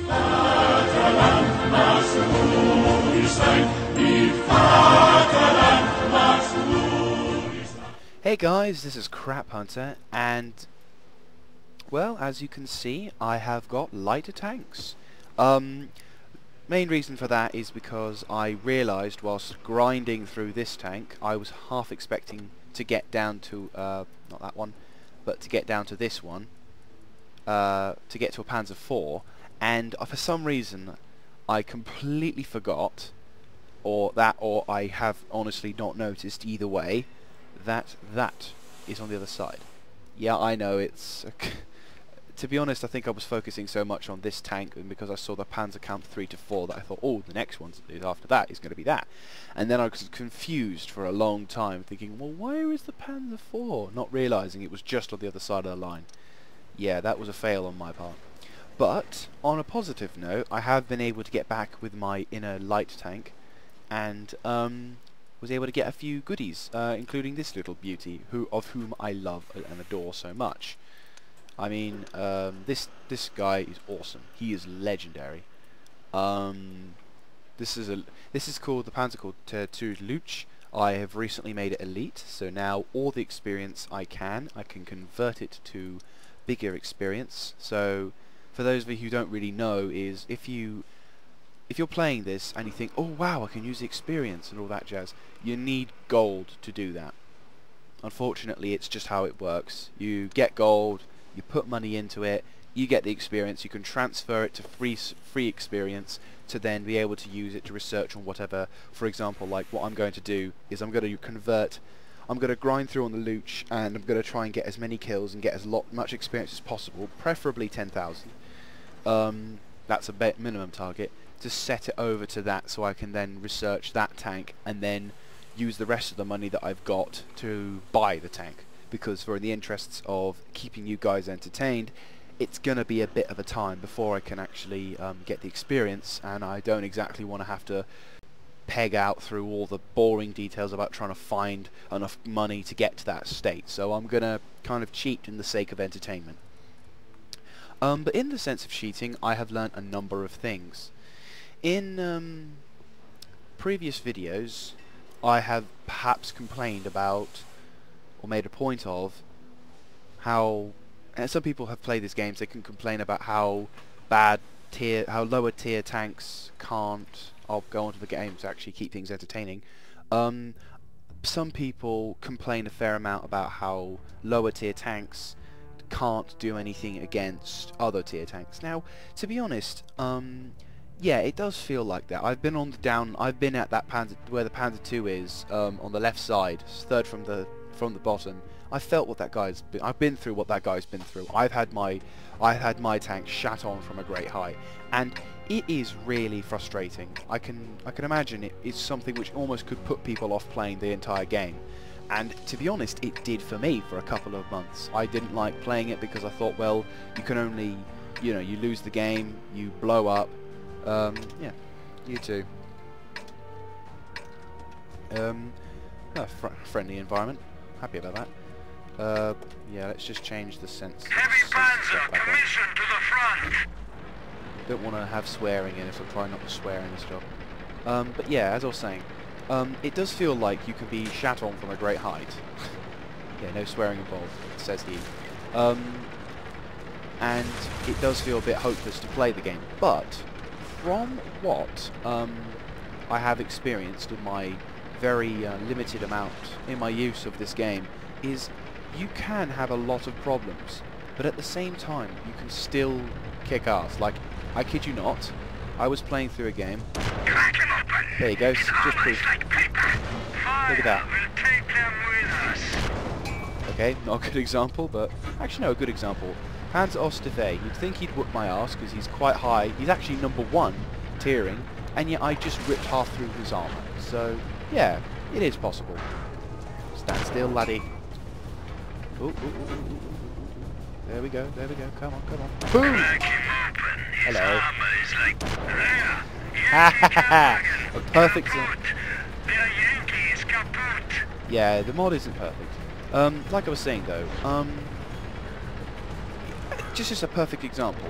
Vaterland magst du nicht sein, wie Vaterland magst du nicht sein. Hey guys, this is Crap Hunter, and well, as you can see, I have got lighter tanks. Main reason for that is because I realised whilst grinding through this tank, I was half expecting to get down to, not that one, but to get down to this one, to get to a Panzer IV, and for some reason I completely forgot, or I have honestly not noticed either way, that is on the other side. Yeah, I know, it's... to be honest, I think I was focusing so much on this tank, and because I saw the Panzerkampf 3 to 4, that I thought, oh, the next one after that is going to be that. And then I was confused for a long time, thinking, well, where is the Panzer 4? Not realising it was just on the other side of the line. Yeah, that was a fail on my part. But, on a positive note, I have been able to get back with my inner light tank, and was able to get a few goodies, including this little beauty, of whom I love and adore so much. I mean, this guy is awesome. He is legendary. This is called the Panzer called Ter Luch. I have recently made it elite, so now all the experience I can convert it to bigger experience. So, for those of you who don't really know, is if you're playing this and you think, oh wow, I can use the experience and all that jazz, you need gold to do that. Unfortunately, it's just how it works. You get gold, you put money into it, you get the experience, you can transfer it to free experience to then be able to use it to research on whatever. For example, like what I'm going to do is I'm going to grind through on the Luch, and I'm going to try and get as many kills and get as much experience as possible, preferably 10,000. That's a minimum target, to set it over to that so I can then research that tank and then use the rest of the money that I've got to buy the tank. Because for the interests of keeping you guys entertained, it's going to be a bit of a time before I can actually get the experience, and I don't exactly want to have to peg out through all the boring details about trying to find enough money to get to that state. So I'm going to kind of cheat in the sake of entertainment. But in the sense of cheating, I have learnt a number of things. In previous videos, I have perhaps complained about, or made a point of, how, and some people have played these games, they can complain about how lower tier tanks can't, I'll go on to the game to actually keep things entertaining. Some people complain a fair amount about how lower tier tanks can't do anything against other tier tanks. Now, to be honest, yeah, it does feel like that. I've been at that Panzer, where the Panzer II is, on the left side, third from the bottom. I've been through what that guy's been through. I've had my tank shat on from a great height, and it is really frustrating. I can imagine it's something which almost could put people off playing the entire game. And to be honest, it did for me for a couple of months. I didn't like playing it because I thought, well, you can only, you lose the game, you blow up. Yeah, you too. Friendly environment. Happy about that. Yeah, let's just change the sense. Heavy Panzer, commission to the front! Don't want to have swearing in it, so try not to swear in this job. But yeah, as I was saying, it does feel like you can be shat on from a great height. Yeah, no swearing involved, says he. And it does feel a bit hopeless to play the game. But from what I have experienced in my very limited amount in my use of this game, is you can have a lot of problems, but at the same time you can still kick ass. Like, I kid you not, I was playing through a game. There you go, just proof. Look at that. Okay, not a good example, but actually no, a good example. Panzer Ostef A, you'd think he'd whoop my ass because he's quite high. He's actually number 1 tiering, and yet I just ripped half through his armor. So yeah, it is possible. Stand still, laddie. Ooh, ooh, ooh, ooh, ooh. There we go, come on, come on. Boom! Hello. Ha ha ha! A perfect... Yeah, the mod isn't perfect. Like I was saying though, just a perfect example.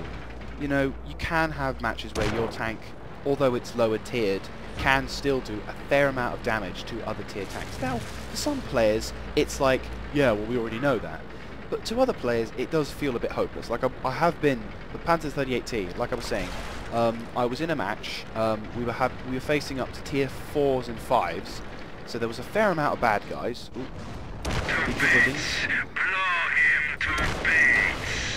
you know, you can have matches where your tank, although it's lower tiered, can still do a fair amount of damage to other tier tanks. Now, for some players, it's like, yeah, well, we already know that. But to other players, it does feel a bit hopeless. Like, I have been, with Panzer 38T, like I was saying, I was in a match, we were facing up to tier 4s and 5s, so there was a fair amount of bad guys. Ooh.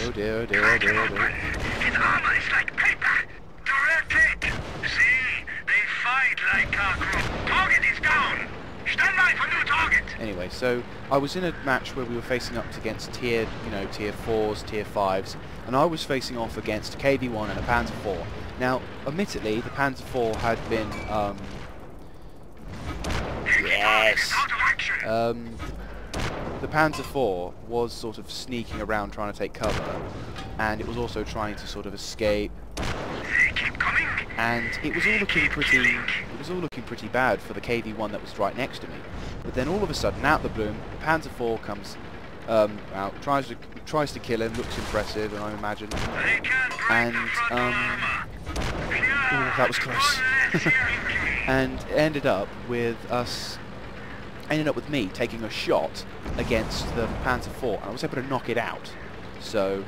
Oh dear, oh dear, oh dear, oh dear. His armor is like paper. Direct hit. See? They fight like cockroach. Target is down. Stand by for new target. Anyway, so I was in a match where we were facing up against tier 4s, tier 5s, and I was facing off against a KV-1 and a Panzer 4. Now, admittedly, the Panzer 4 had been, yes! The Panzer 4 was sort of sneaking around trying to take cover, and it was also trying to sort of escape. And it was all looking pretty bad for the KV-1 that was right next to me. But then all of a sudden, out the blue, the Panzer 4 comes out, tries to kill him, looks impressive, and I imagine. And ooh, that was close. And it ended up with me taking a shot against the Panzer 4, and I was able to knock it out. So,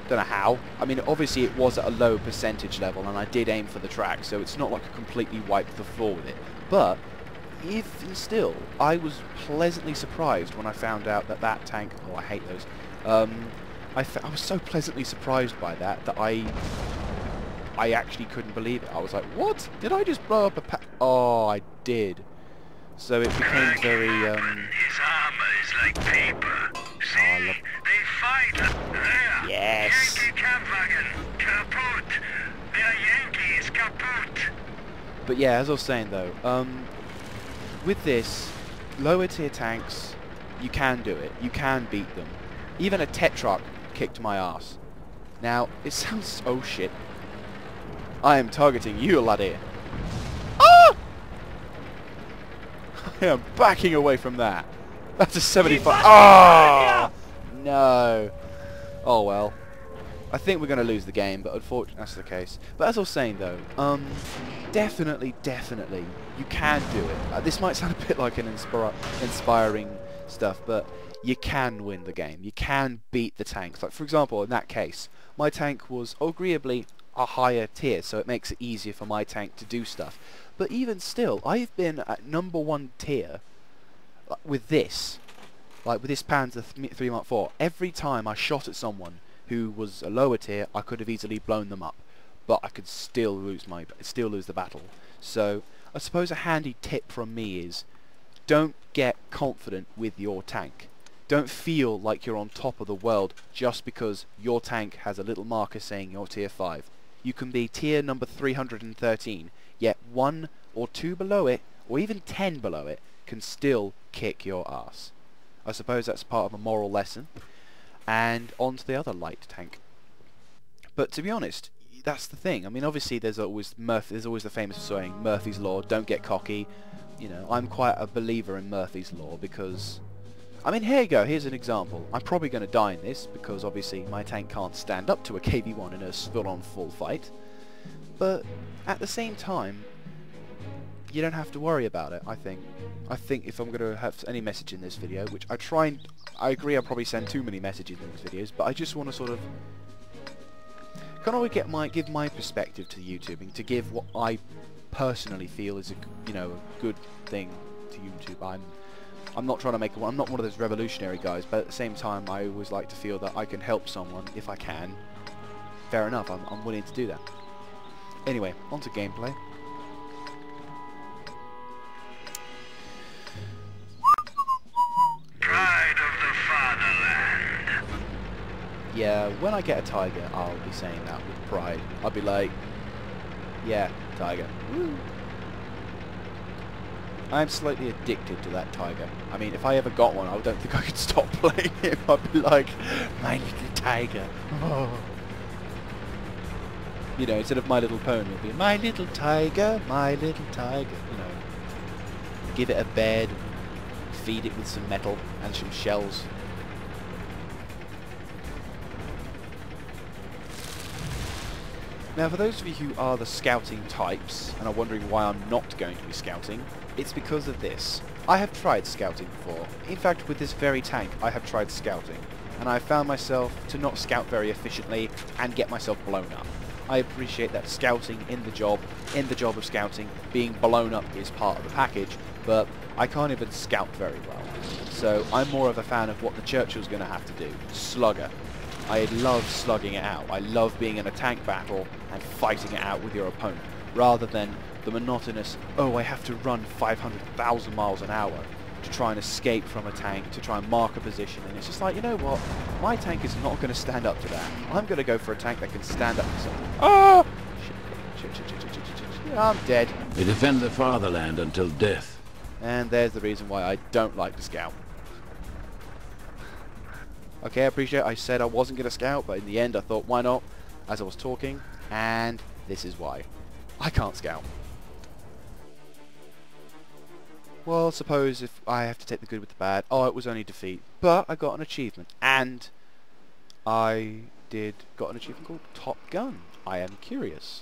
don't know how. I mean, obviously it was at a low percentage level, and I did aim for the track, so it's not like I completely wiped the floor with it. But, even still, I was pleasantly surprised when I found out that that tank... Oh, I hate those. I was so pleasantly surprised by that I actually couldn't believe it. I was like, what? Did I just blow up a Oh, I did. So it became very, His armor is like paper. See? They fight there. Yes. Yankee Kampfwagen. Kaput. They're Yankees. Kaput. But yeah, as I was saying though, with this, lower tier tanks, you can do it. You can beat them. Even a Tetrarch kicked my ass. Now, it sounds... Oh shit. I am targeting you, laddie. Ah! I am backing away from that. That's a 75. Oh! No. Oh well. I think we're going to lose the game, but unfortunately that's the case. But as I was saying though, definitely, you can do it. This might sound a bit like an inspiring stuff, but you can win the game. You can beat the tanks. Like for example, in that case, my tank was agreeably a higher tier, so it makes it easier for my tank to do stuff. But even still, I've been at #1 tier with this, like with this Panzer 3 Mark IV. Every time I shot at someone who was a lower tier, I could have easily blown them up, but I could still lose the battle. So I suppose a handy tip from me is, don't get confident with your tank. Don't feel like you're on top of the world just because your tank has a little marker saying you're tier 5. You can be tier number 313, yet 1 or 2 below it, or even 10 below it, can still kick your ass. I suppose that's part of a moral lesson. And on to the other light tank. But to be honest, that's the thing. I mean, obviously there's always the famous saying, Murphy's Law, don't get cocky. You know, I'm quite a believer in Murphy's Law because... I mean, here you go, here's an example. I'm probably going to die in this because obviously my tank can't stand up to a KV-1 in a full-on full fight. But at the same time, you don't have to worry about it, I think. I think if I'm going to have any message in this video, which I agree I probably send too many messages in these videos, but I just want to sort of kind of give my perspective to YouTubing, to give what I personally feel is a good thing to YouTube. I'm not trying to make I'm not one of those revolutionary guys, but at the same time I always like to feel that I can help someone if I can. Fair enough, I'm willing to do that. Anyway, on to gameplay. Pride of the fatherland. Yeah, when I get a Tiger, I'll be saying that with pride. I'll be like, yeah, Tiger. Woo. I'm slightly addicted to that Tiger. I mean, if I ever got one, I don't think I could stop playing him. I'd be like, my little Tiger. Oh. You know, instead of My Little Pony, it'd be my little Tiger, my little Tiger. You know, give it a bed, feed it with some metal and some shells. Now, for those of you who are the scouting types and are wondering why I'm not going to be scouting, it's because of this. I have tried scouting before. In fact, with this very tank, I have tried scouting, and I found myself to not scout very efficiently and get myself blown up. I appreciate that scouting in the job of scouting, being blown up is part of the package, but I can't even scout very well. So I'm more of a fan of what the Churchill's going to have to do. Slugger. I love slugging it out. I love being in a tank battle and fighting it out with your opponent, rather than the monotonous, oh, I have to run 500,000 miles an hour to try and escape from a tank, to try and mark a position. And it's just like, you know what? My tank is not going to stand up to that. I'm going to go for a tank that can stand up to something. Oh! Shit. I'm dead. They defend the fatherland until death. And there's the reason why I don't like to scout. Okay, I appreciate I said I wasn't going to scout, but in the end I thought, why not? As I was talking, and this is why. I can't scout. Well, suppose if I have to take the good with the bad. Oh, it was only defeat. But I got an achievement. And I got an achievement called Top Gun. I am curious.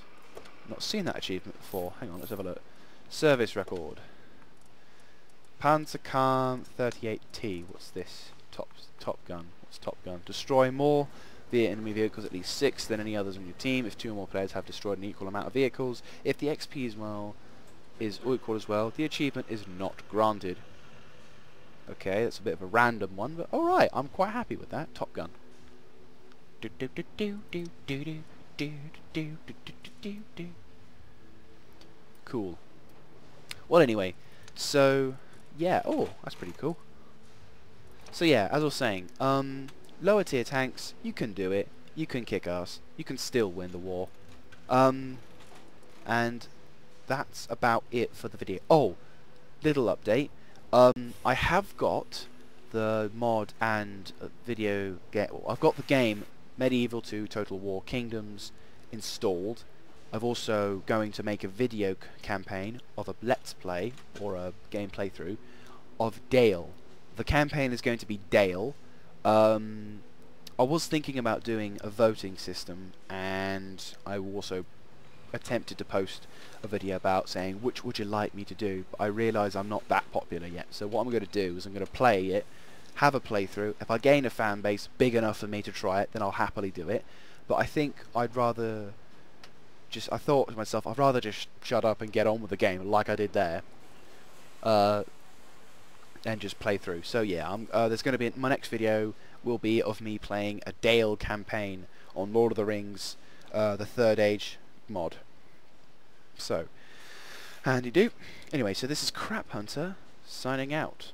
Not seen that achievement before. Hang on, let's have a look. Service record. Panzerkampf 38T. What's this? Top Gun. What's Top Gun? Destroy more enemy vehicles, at least 6 than any others on your team. If 2 or more players have destroyed an equal amount of vehicles. If the XP is equal as well, the achievement is not granted. Okay, that's a bit of a random one, but alright, I'm quite happy with that. Top Gun. Cool. Well, anyway, so yeah, oh, that's pretty cool. So yeah, as I was saying, lower tier tanks, you can do it, you can kick ass, you can still win the war. And that's about it for the video. Oh, little update. I have got the mod and video I've got the game Medieval 2 Total War Kingdoms installed. I've also going to make a video campaign of a let's play or a game playthrough of Dale. The campaign is going to be Dale. I was thinking about doing a voting system, and I also attempted to post a video about saying which would you like me to do, but I realise I'm not that popular yet. So what I'm going to do is I'm going to play it, have a playthrough. If I gain a fan base big enough for me to try it, then I'll happily do it. But I think I thought to myself, I'd rather just shut up and get on with the game like I did there, and just play through. So yeah, there's going to be, my next video will be of me playing a Dale campaign on Lord of the Rings, the Third Age mod. So, handy do. Anyway, so this is Crap Hunter signing out.